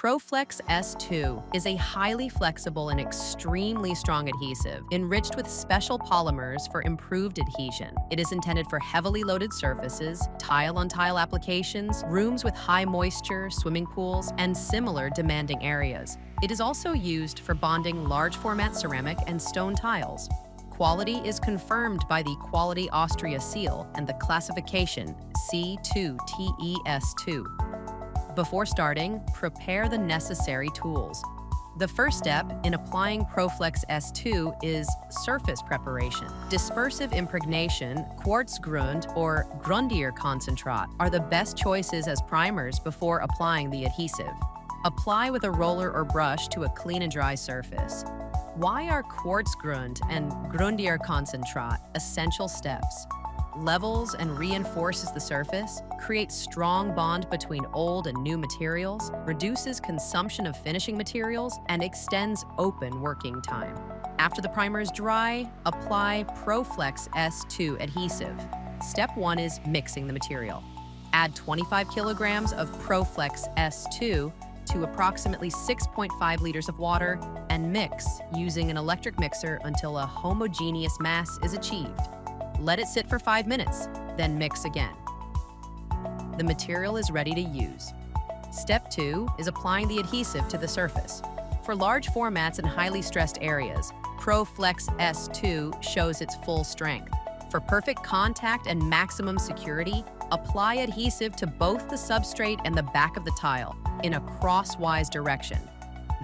Pro FLEX S2 is a highly flexible and extremely strong adhesive, enriched with special polymers for improved adhesion. It is intended for heavily loaded surfaces, tile-on-tile applications, rooms with high moisture, swimming pools, and similar demanding areas. It is also used for bonding large format ceramic and stone tiles. Quality is confirmed by the Quality Austria seal and the classification C2TES2. Before starting, prepare the necessary tools. The first step in applying Pro FLEX S2 is surface preparation. Dispersive impregnation, quartz grund, or Grundierkonzentrat are the best choices as primers before applying the adhesive. Apply with a roller or brush to a clean and dry surface. Why are quartz grund and Grundierkonzentrat essential steps? Levels and reinforces the surface, creates strong bond between old and new materials, reduces consumption of finishing materials, and extends open working time. After the primer is dry, apply Pro FLEX S2 adhesive. Step 1 is mixing the material. Add 25 kilograms of Pro FLEX S2 to approximately 6.5 liters of water and mix using an electric mixer until a homogeneous mass is achieved. Let it sit for 5 minutes, then mix again. The material is ready to use. Step 2 is applying the adhesive to the surface. For large formats and highly stressed areas, Pro FLEX S2 shows its full strength. For perfect contact and maximum security, apply adhesive to both the substrate and the back of the tile in a crosswise direction.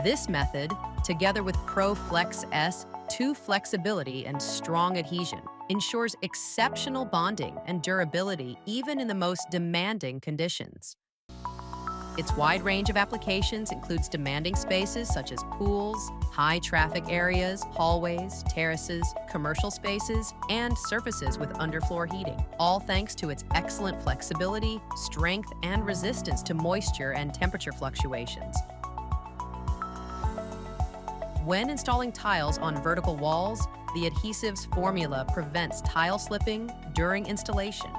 This method, together with Pro FLEX S2 flexibility and strong adhesion, ensures exceptional bonding and durability even in the most demanding conditions. Its wide range of applications includes demanding spaces such as pools, high-traffic areas, hallways, terraces, commercial spaces, and surfaces with underfloor heating, all thanks to its excellent flexibility, strength, and resistance to moisture and temperature fluctuations. When installing tiles on vertical walls, the adhesive's formula prevents tile slipping during installation.